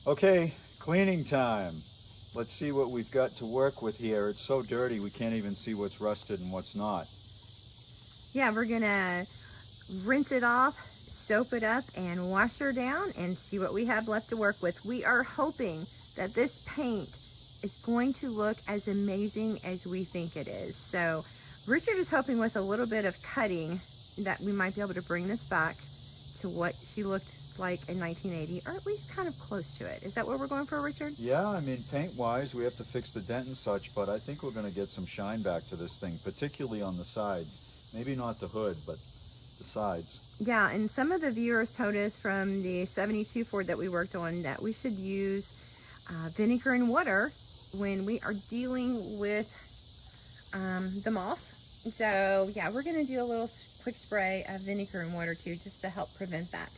Okay, cleaning time. Let's see what we've got to work with here. It's so dirty we can't even see what's rusted and what's not. Yeah, we're gonna rinse it off, soap it up, and wash her down and see what we have left to work with. We are hoping that this paint is going to look as amazing as we think it is. So Richard is hoping with a little bit of cutting that we might be able to bring this back to what she looked like in 1980, or at least kind of close to it. Is that what we're going for, Richard? Yeah, I mean, paint-wise, we have to fix the dent and such, but I think we're going to get some shine back to this thing, particularly on the sides. Maybe not the hood, but the sides. Yeah, and some of the viewers told us from the 72 Ford that we worked on that we should use vinegar and water when we are dealing with the moss. So yeah, we're gonna do a little quick spray of vinegar and water too, just to help prevent that.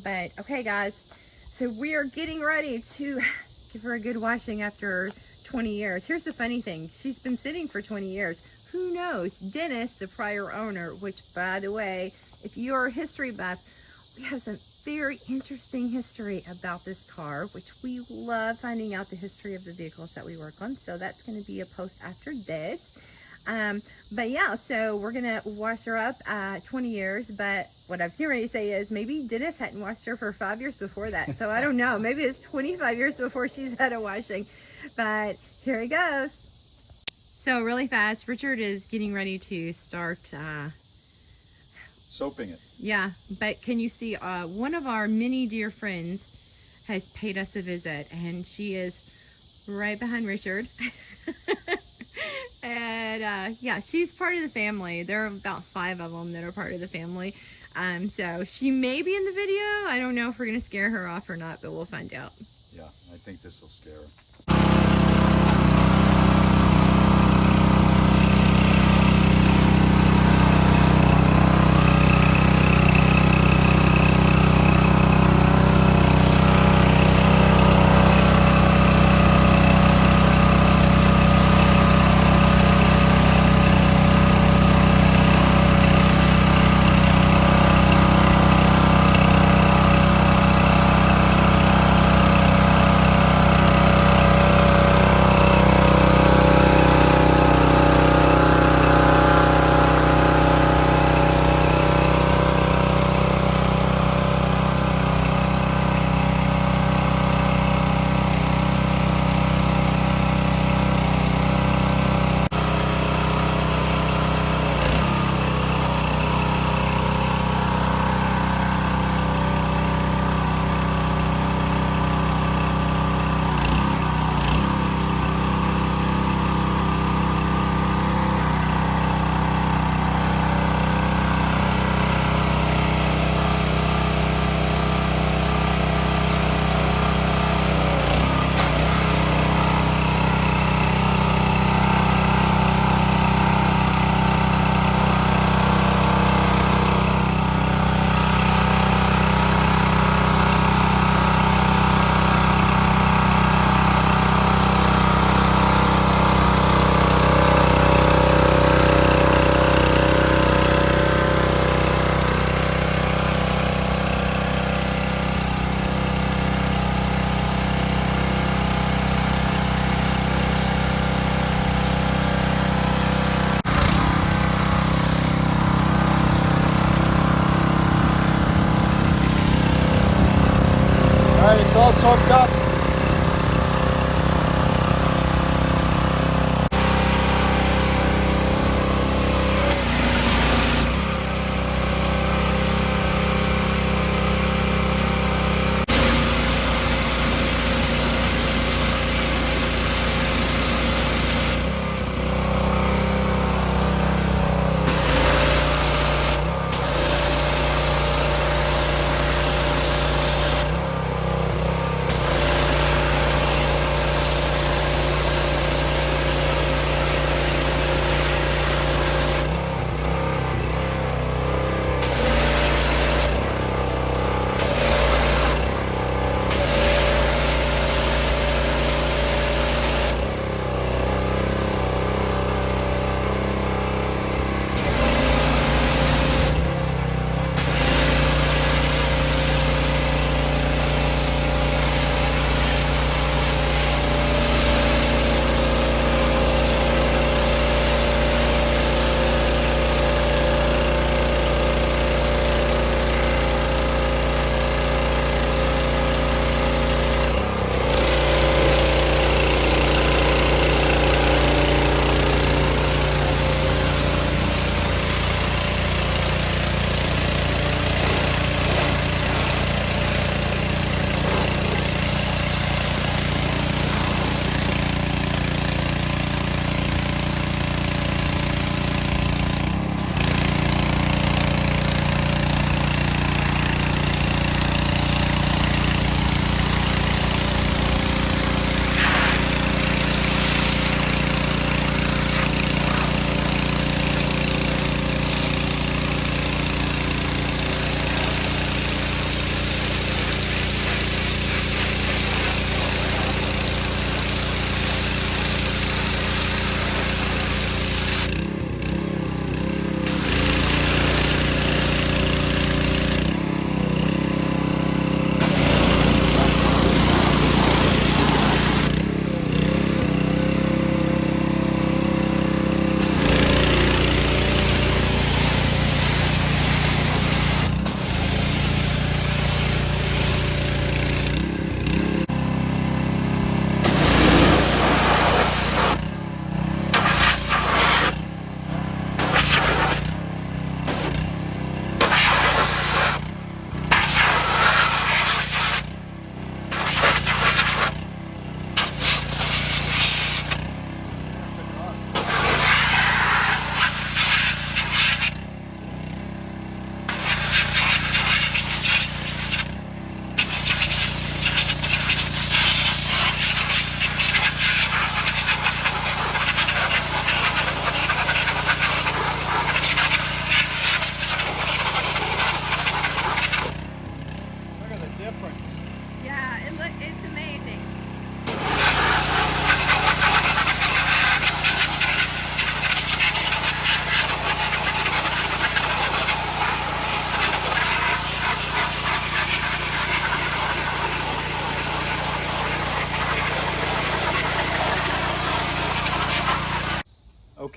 But okay guys, so we are getting ready to give her a good washing after 20 years. Here's the funny thing, she's been sitting for 20 years. Who knows? Dennis, the prior owner, which by the way, if you are a history buff, we have some very interesting history about this car, which we love finding out the history of the vehicles that we work on. So that's going to be a post after this. But yeah, so we're going to wash her up 20 years. But what I was getting ready to say is maybe Dennis hadn't washed her for 5 years before that. So I don't know. Maybe it's 25 years before she's had a washing. But here he goes. So really fast, Richard is getting ready to start Soaping it. yeah, but can you see one of our many dear friends has paid us a visit, and she is right behind Richard. And yeah, she's part of the family. There are about 5 of them that are part of the family. So she may be in the video. I don't know if we're gonna scare her off or not, but we'll find out. Yeah, I think this will scare her. Alright, it's all soaked up.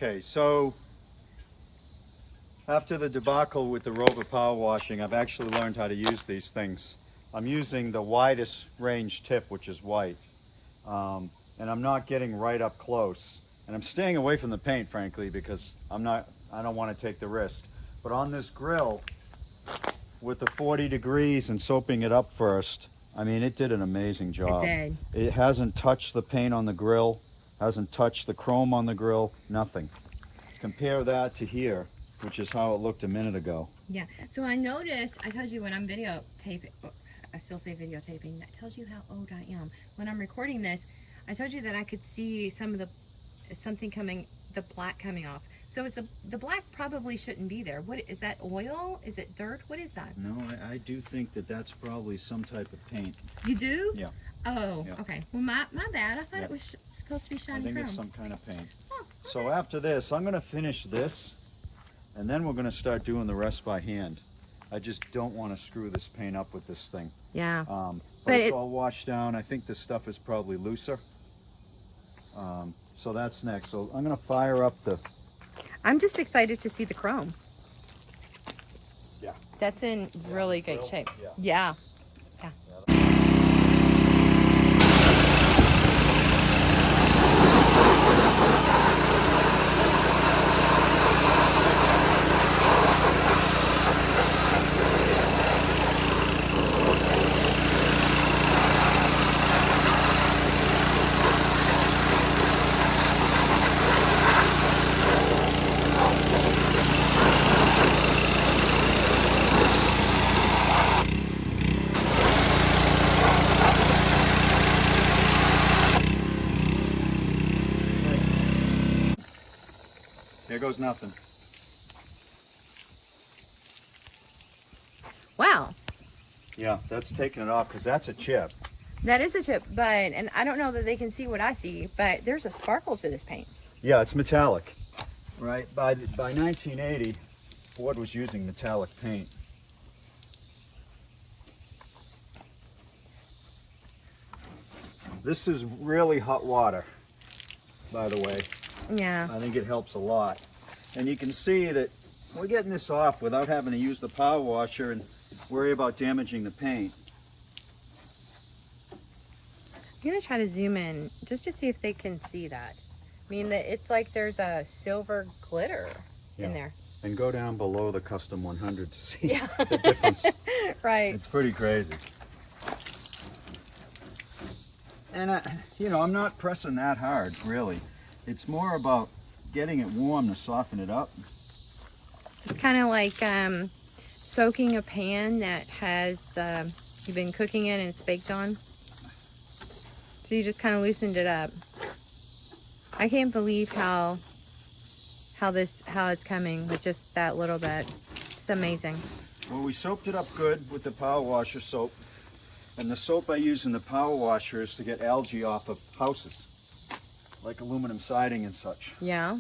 Okay, so after the debacle with the Rover power washing, I've actually learned how to use these things. I'm using the widest range tip, which is white. And I'm not getting right up close. And I'm staying away from the paint, frankly, because I don't want to take the risk. But on this grill, with the 40 degrees and soaping it up first, I mean, it did an amazing job. It did. It hasn't touched the paint on the grill, hasn't touched the chrome on the grill, nothing. Compare that to here, which is how it looked a minute ago. Yeah. So I noticed, I told you when I'm videotaping, I still say videotaping, that tells you how old I am. When I'm recording this, I told you that I could see some of the black coming off. So it's the black probably shouldn't be there. What is that, oil? Is it dirt? What is that? No, I do think that that's probably some type of paint. You do? Yeah. Oh, Yeah. okay. Well, my bad. I thought Yeah. it was supposed to be I shiny think chrome. it's some kind of paint. Oh, okay. So after this, I'm going to finish this, and then we're going to start doing the rest by hand. I just don't want to screw this paint up with this thing. Yeah. But it's all washed down. I think this stuff is probably looser. So that's next. So I'm going to fire up the... I'm just excited to see the chrome. Yeah. That's in really good grill? shape. Yeah. Yeah. There goes nothing. Wow. Yeah, that's taking it off because that's a chip. That is a chip, and I don't know that they can see what I see, but there's a sparkle to this paint. Yeah, it's metallic. Right, by 1980, Ford was using metallic paint. This is really hot water, by the way. Yeah. I think it helps a lot. And you can see that we're getting this off without having to use the power washer and worry about damaging the paint. I'm gonna try to zoom in just to see if they can see that. I mean, it's like there's a silver glitter in Yeah. there. And go down below the Custom 100 to see Yeah. the difference. Right. It's pretty crazy. And I'm not pressing that hard, really. It's more about getting it warm to soften it up. It's kind of like soaking a pan that has you've been cooking in and it's baked on. So you just kind of loosened it up. I can't believe how it's coming with just that little bit. It's amazing. Well, we soaped it up good with the power washer soap. And the soap I use in the power washer is to get algae off of houses, like aluminum siding and such. Yeah.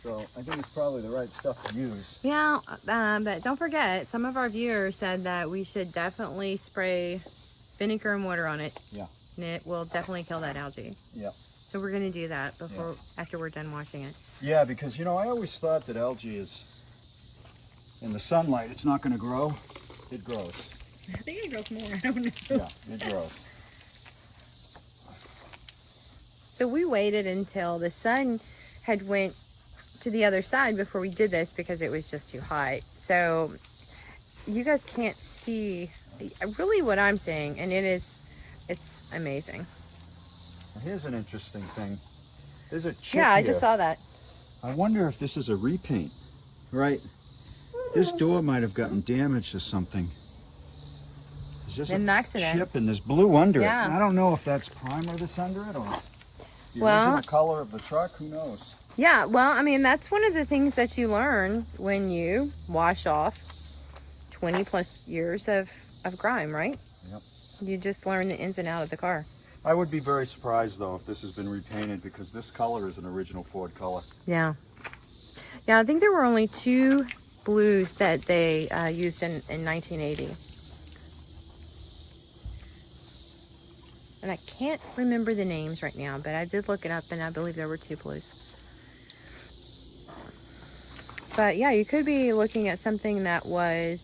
So I think it's probably the right stuff to use. Yeah, but don't forget, some of our viewers said that we should definitely spray vinegar and water on it. Yeah. And it will definitely kill that algae. Yeah. So we're going to do that after we're done washing it. Yeah, because, I always thought that algae is, in the sunlight, it's not going to grow. It grows. I think it grows more. I don't know. Yeah, it grows. So we waited until the sun had went to the other side before we did this because it was just too hot. So you guys can't see really what I'm seeing, and it's amazing. Here's an interesting thing. There's a chip Yeah, I here. just saw that. I wonder if this is a repaint, right? This door might have gotten damaged or something. There's just An accident. chip and there's blue under it. Yeah. I don't know if that's primer that's under it or the Well- original color of the truck. Who knows? Yeah, well, I mean, that's one of the things that you learn when you wash off 20 plus years of grime, right? Yep. You just learn the ins and outs of the car. I would be very surprised though if this has been repainted because this color is an original Ford color. Yeah. Yeah, I think there were only 2 blues that they used in 1980. And I can't remember the names right now, but I did look it up and I believe there were 2 blues. But yeah, you could be looking at something that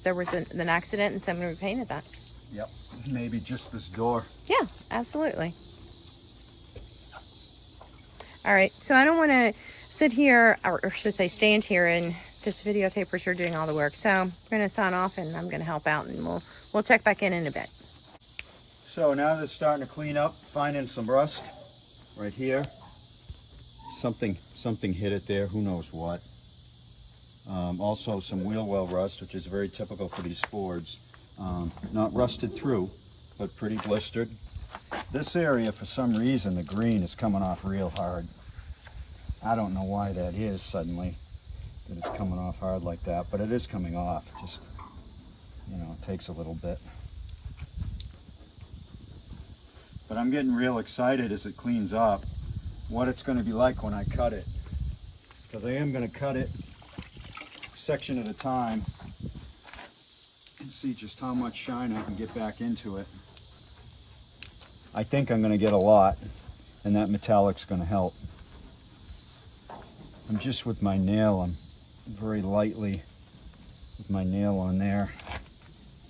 there was an accident and someone repainted that. Yep, maybe just this door. Yeah, absolutely. All right, so I don't want to sit here, or should say stand here and just videotape what you're doing all the work. So I'm going to sign off and I'm going to help out, and we'll check back in a bit. So now that it's starting to clean up, finding some rust right here. Something hit it there, who knows what. Also some wheel well rust, which is very typical for these Fords. Not rusted through, but pretty blistered. This area, for some reason, the green is coming off real hard. I don't know why that is suddenly, that it's coming off hard like that, but it is coming off. Just, it takes a little bit. But I'm getting real excited as it cleans up, what it's going to be like when I cut it. Because I am going to cut it section at a time and see just how much shine I can get back into it. I think I'm going to get a lot, and that metallic's going to help. I'm just with my nail, I'm very lightly with my nail on there,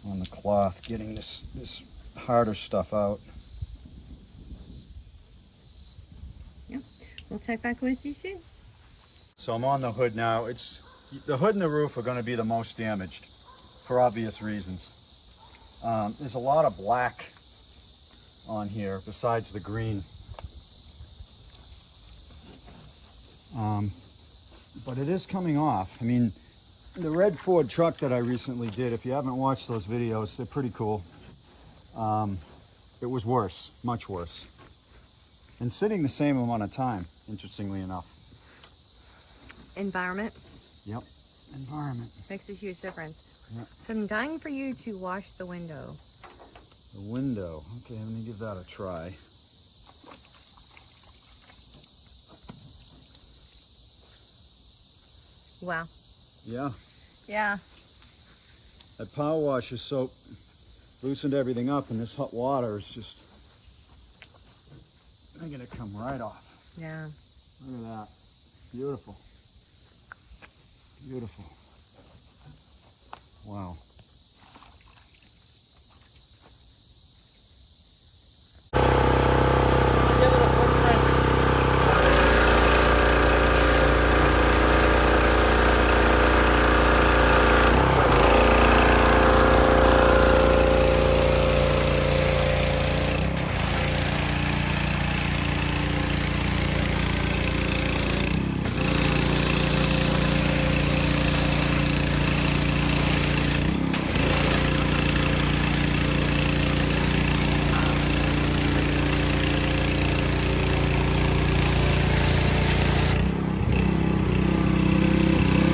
on the cloth, getting this harder stuff out. Yeah, we'll check back with you soon. So I'm on the hood now. The hood and the roof are going to be the most damaged for obvious reasons. There's a lot of black on here besides the green. But it is coming off. I mean, the red Ford truck that I recently did, if you haven't watched those videos, they're pretty cool. It was worse, much worse. And sitting the same amount of time, interestingly enough. Environment. Yep, environment. Makes a huge difference. Yep. So I'm dying for you to wash the window. The window. Okay, let me give that a try. Wow. Yeah. Yeah. That power washer soap loosened everything up, and this hot water is just making it come right off. Yeah. Look at that. Beautiful. Beautiful. Wow.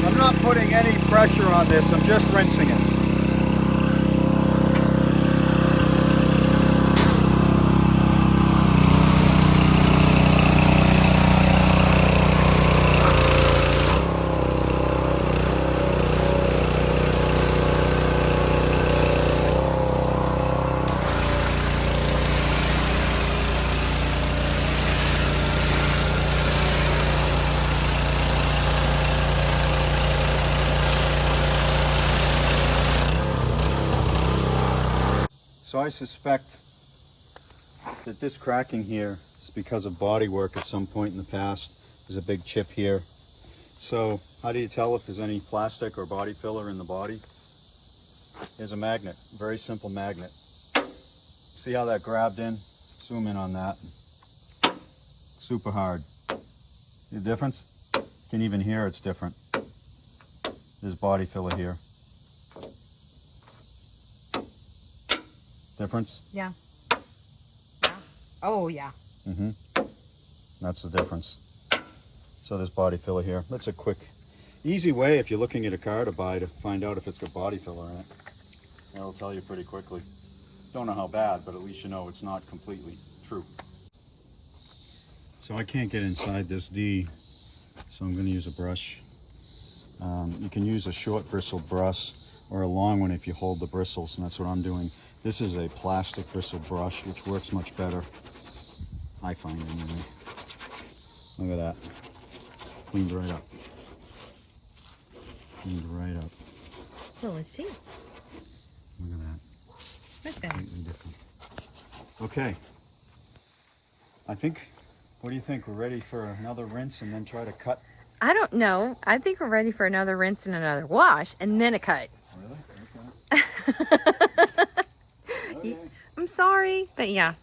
I'm not putting any pressure on this, I'm just rinsing it. So I suspect that this cracking here is because of body work at some point in the past. There's a big chip here. So how do you tell if there's any plastic or body filler in the body? There's a magnet, very simple magnet. See how that grabbed in? Zoom in on that. Super hard. See the difference? You can even hear it's different. There's body filler here. Difference? Yeah. Yeah. Oh, yeah. Mm-hmm. That's the difference. So there's body filler here. That's a quick, easy way if you're looking at a car to buy to find out if it's got body filler in it. It'll tell you pretty quickly. Don't know how bad, but at least you know it's not completely true. So I can't get inside this D, so I'm going to use a brush. You can use a short bristle brush or a long one if you hold the bristles, and that's what I'm doing. This is a plastic bristle brush, which works much better, I find anyway. Look at that. Cleaned right up. cleaned right up. Well, let's see. Look at that. Much better. Completely different. Okay. I think, what do you think? We're ready for another rinse and then try to cut? I don't know. I think we're ready for another rinse and another wash and then a cut. Really? Okay. Okay. I'm sorry, but yeah.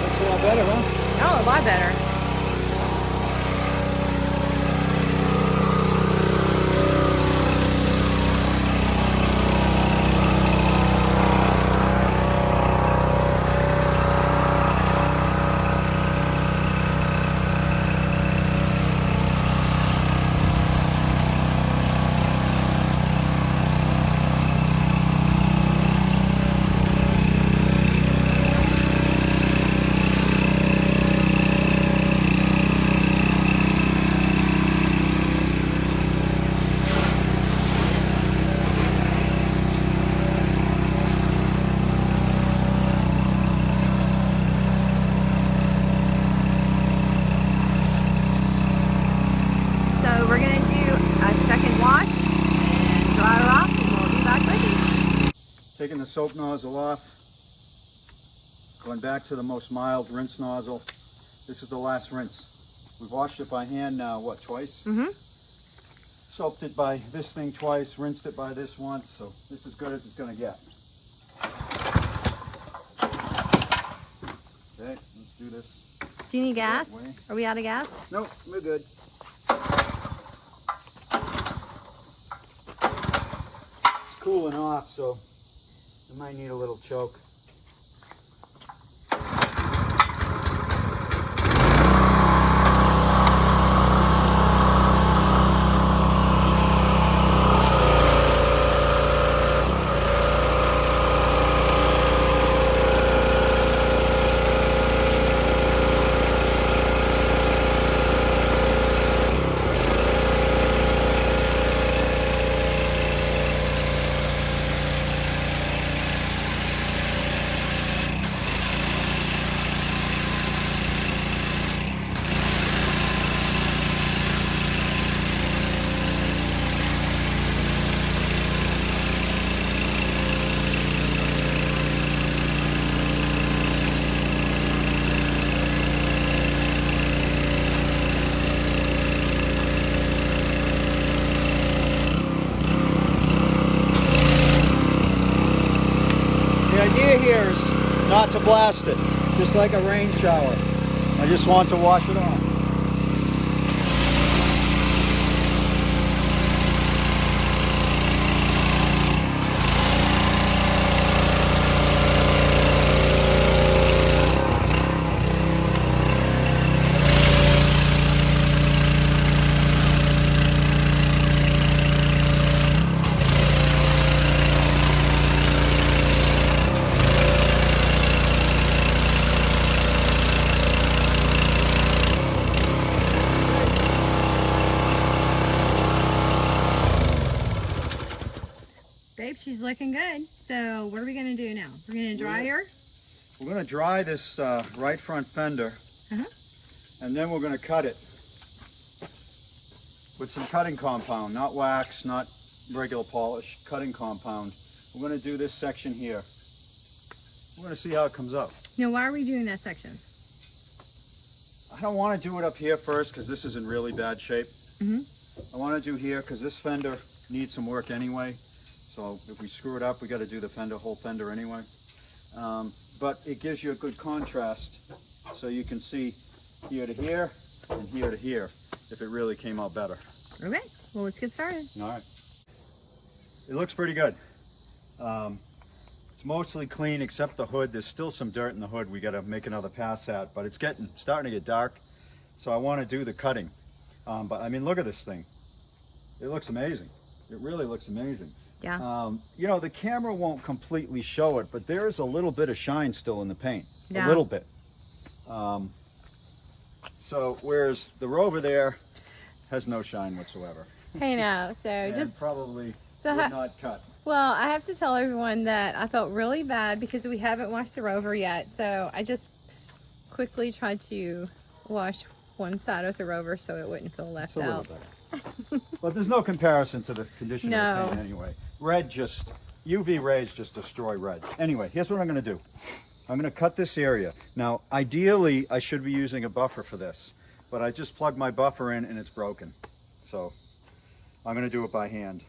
Looks a lot better, huh? Oh, a lot better. So we're gonna do a second wash and dry her off, and we'll be back with you. Taking the soap nozzle off, going back to the most mild rinse nozzle. This is the last rinse. We've washed it by hand now, what, twice? Mm-hmm. Soaped it by this thing twice, rinsed it by this once, so this is as good as it's gonna get. Okay, let's do this. Do you need that gas? way. Are we out of gas? Nope, we're good. It's cooling off, so it might need a little choke. The idea here is not to blast it, just like a rain shower. I just want to wash it off. Babe, she's looking good. So what are we gonna do now? We're gonna dry her? We're going to dry this right front fender, Uh-huh. and then we're going to cut it with some cutting compound, not wax, not regular polish, cutting compound. We're going to do this section here. We're going to see how it comes out. Now, why are we doing that section? I don't want to do it up here first because this is in really bad shape. Mm-hmm. I want to do here because this fender needs some work anyway. So if we screw it up, we got to do the fender, whole fender anyway. But it gives you a good contrast, so you can see here to here and here to here if it really came out better. Okay, well, let's get started. All right. It looks pretty good. It's mostly clean except the hood. There's still some dirt in the hood we got to make another pass at, but it's starting to get dark, so I want to do the cutting. But I mean, look at this thing. It looks amazing. It really looks amazing. Yeah. You know, the camera won't completely show it, but there's a little bit of shine still in the paint. Yeah. A little bit. So whereas the Rover there has no shine whatsoever. I know. So And just probably so would not cut. well, I have to tell everyone that I felt really bad because we haven't washed the Rover yet. So I just quickly tried to wash one side of the Rover so it wouldn't feel left It's a out. little better. But there's no comparison to the condition of the No. paint anyway. Red UV rays just destroy red. Anyway, here's what I'm going to do. I'm going to cut this area. Now, ideally, I should be using a buffer for this, but I just plugged my buffer in and it's broken. So I'm going to do it by hand.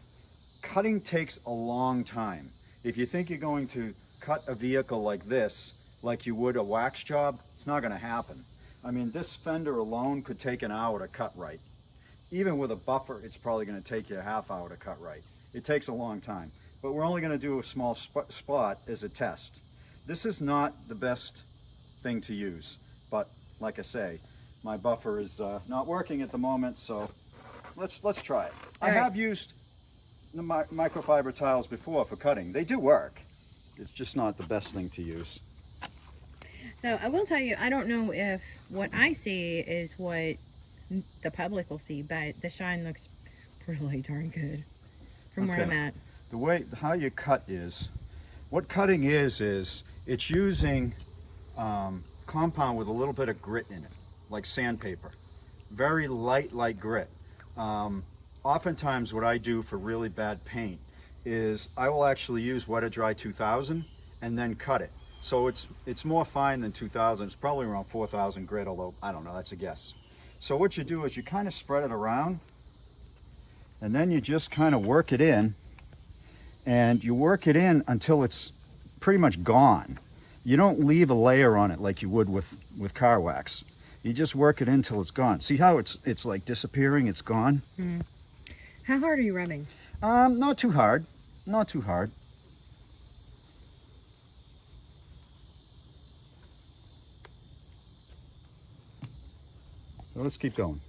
Cutting takes a long time. If you think you're going to cut a vehicle like this, like you would a wax job, it's not going to happen. I mean, this fender alone could take an hour to cut right. Even with a buffer, it's probably going to take you a half hour to cut right. It takes a long time. But we're only going to do a small spot as a test. This is not the best thing to use, but like I say, my buffer is not working at the moment, so let's try it. I have used the microfiber tiles before for cutting. They do work. It's just not the best thing to use. So I will tell you, I don't know if what I see is what the public will see, but the shine looks really darn good from where I'm at. The way how you cut is, what cutting is it's using compound with a little bit of grit in it, like sandpaper. Very light grit. Oftentimes what I do for really bad paint is I will actually use Wet or Dry 2000 and then cut it. So it's more fine than 2000. It's probably around 4000 grit, although I don't know, that's a guess. So what you do is you kind of spread it around and then you just kind of work it in, and you work it in until it's pretty much gone. You don't leave a layer on it like you would with car wax. You just work it in until it's gone. See how it's like disappearing, it's gone? Mm. How hard are you rubbing? Not too hard, not too hard. So let's keep going.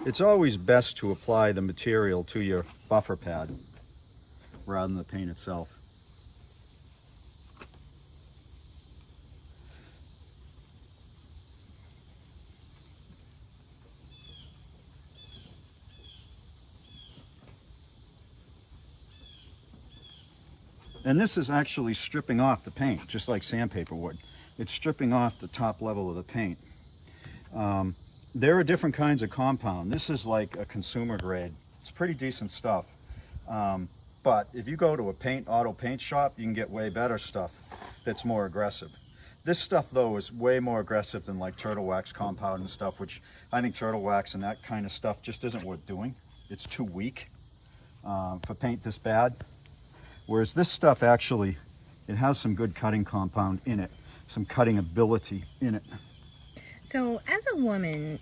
It's always best to apply the material to your buffer pad rather than the paint itself. And this is actually stripping off the paint, just like sandpaper would. It's stripping off the top level of the paint. There are different kinds of compound. This is like a consumer grade. It's pretty decent stuff. But if you go to a auto paint shop, you can get way better stuff that's more aggressive. This stuff though is way more aggressive than like turtle wax compound and stuff, which I think turtle wax and that kind of stuff just isn't worth doing. It's too weak for paint this bad. Whereas this stuff actually, it has some good cutting compound in it, some cutting ability in it. So as a woman,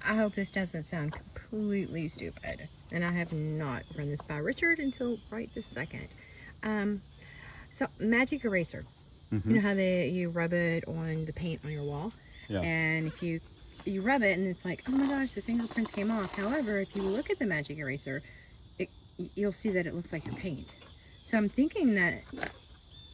I hope this doesn't sound completely stupid, and I have not run this by Richard until right this second. So magic eraser, you know how you rub it on the paint on your wall? Yeah. And if you rub it and it's like, oh my gosh, the fingerprints came off. However, if you look at the magic eraser, you'll see that it looks like your paint. So I'm thinking that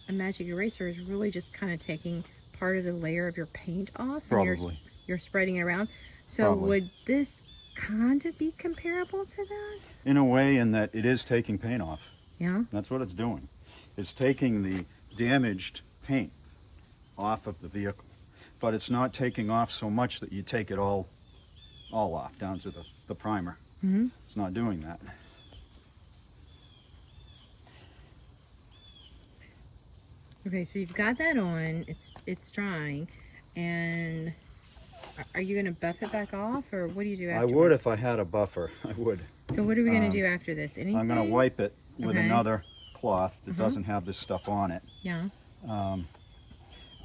a magic eraser is really just kind of taking part of the layer of your paint off. Probably. And you're spreading it around. So Probably. Would this kind of be comparable to that? In a way, in that it is taking paint off. Yeah. That's what it's doing. It's taking the damaged paint off of the vehicle. But it's not taking off so much that you take it all off, down to the primer. Mm-hmm. It's not doing that. Okay, so you've got that on, it's drying, and are you going to buff it back off, or what do you do afterwards? I would if I had a buffer, I would. So what are we going to do after this? Anything? I'm going to wipe it with Okay. another cloth that doesn't have this stuff on it. Yeah.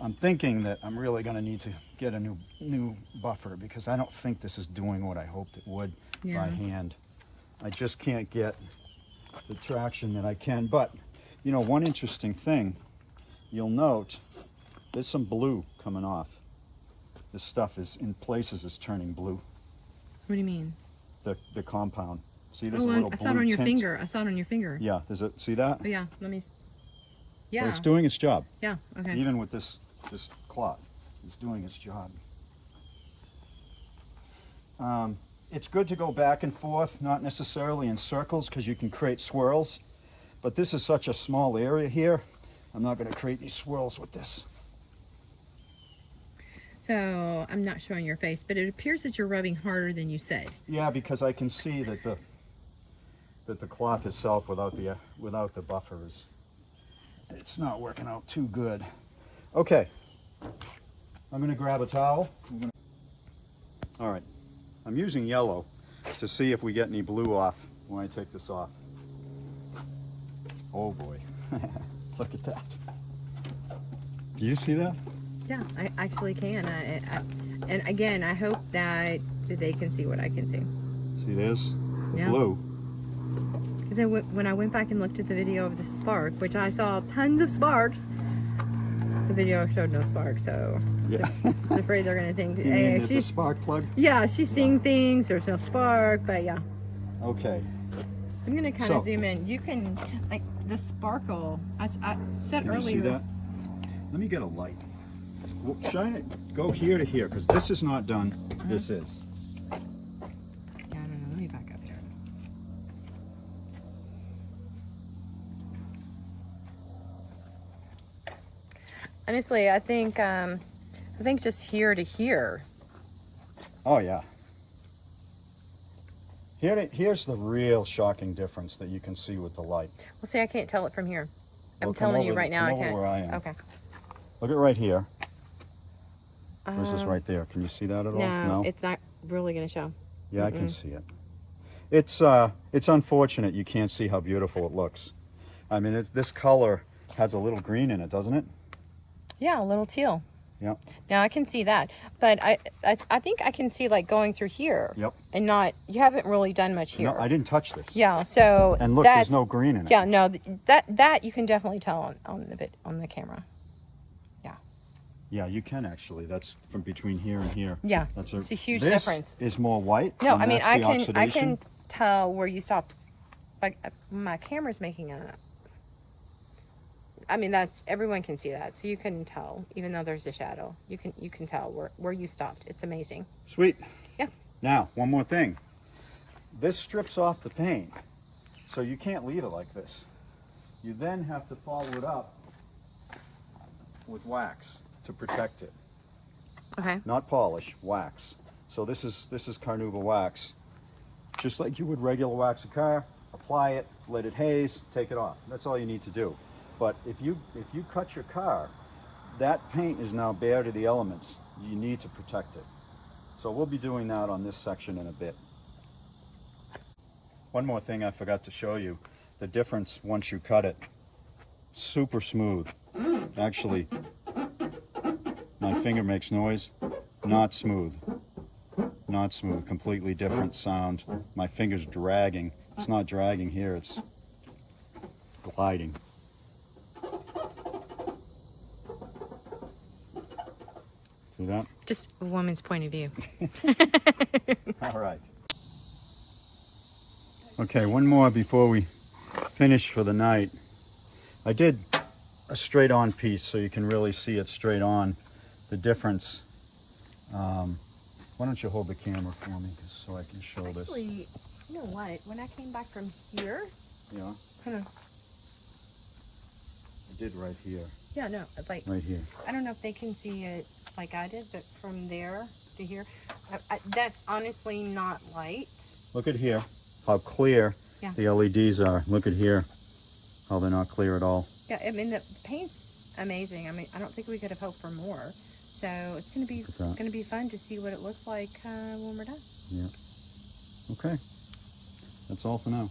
I'm thinking that I'm really going to need to get a new buffer because I don't think this is doing what I hoped it would by hand. I just can't get the traction that I can. But, you know, one interesting thing, you'll note there's some blue coming off. This stuff is, in places, is turning blue. What do you mean? The compound. See, there's Oh, a little I blue saw it on your tint. finger. I saw it on your finger. Yeah, there's a, see that? Oh, yeah, let me, But yeah. it's doing its job. Yeah, okay. Even with this cloth, it's doing its job. It's good to go back and forth, not necessarily in circles, because you can create swirls. But this is such a small area here, I'm not going to create any swirls with this. So, I'm not showing your face, but it appears that you're rubbing harder than you said. Yeah, because I can see that the cloth itself without the buffer is, it's not working out too good. Okay, I'm going to grab a towel. All right, I'm using yellow to see if we get any blue off when I take this off. Oh boy, look at that. Do you see that? Yeah, I actually can. And again, I hope that they can see what I can see. See this? The Yeah. blue. Because when I went back and looked at the video of the spark, which I saw tons of sparks, the video showed no spark, so Yeah. I was afraid they're going to think, You hey, mean the she's, spark plug? yeah, she's seeing things, there's no spark, but yeah. Okay. So I'm going to kind of So- zoom in. You can, like, the sparkle, I said Can you earlier. see that? Let me get a light. Well, shine it. Go here to here, because this is not done. This is. Yeah, I don't know. Let me back up here. Honestly, I think just here to here. Oh yeah. Here's the real shocking difference that you can see with the light. Well, see, I can't tell it from here. Well, I'm come telling you over- right now, I come over can't. where I am. Okay. Look at right here. Versus right there. Can you see that at all? No, it's not really going to show. Yeah, I can see it. It's unfortunate you can't see how beautiful it looks. I mean, this color has a little green in it, doesn't it? Yeah, a little teal. Yep. Now I can see that, but I think I can see like going through here. Yep. And not, you haven't really done much here. No, I didn't touch this. Yeah, so And look, that's, there's no green in it. yeah, no, that you can definitely tell on the camera. Yeah. Yeah, you can actually. That's from between here and here. Yeah. That's it's a huge this difference. Is more white. No, and I mean that's I the can oxidation. tell where you stopped. Like my camera's making a. I mean that's everyone can see that, so you can tell even though there's a shadow. You can tell where you stopped. It's amazing. Sweet. Yeah. Now, one more thing. This strips off the paint, so you can't leave it like this. You then have to follow it up with wax to protect it. Okay. Not polish, wax. So this is carnauba wax. Just like you would regular wax a car, apply it, let it haze, take it off. That's all you need to do. But if you cut your car, that paint is now bare to the elements. You need to protect it. So we'll be doing that on this section in a bit. One more thing I forgot to show you, the difference once you cut it. Super smooth. Actually, my finger makes noise. Not smooth. Not smooth. Completely different sound. My finger's dragging. It's not dragging here, it's gliding. See that? Just a woman's point of view. All right. Okay, one more before we finish for the night. I did a straight on piece so you can really see it straight on. The difference. Why don't you hold the camera for me so I can show this? Actually, you know what? When I came back from here, Yeah, kind of. I did right here. Yeah, no, like Right here. I don't know if they can see it like I did, but from there to here, that's honestly not light. Look at here, how clear Yeah. the LEDs are. Look at here, how they're not clear at all. Yeah, I mean the paint's amazing. I mean, I don't think we could have hoped for more. So it's gonna be fun to see what it looks like when we're done. Yeah. Okay. That's all for now.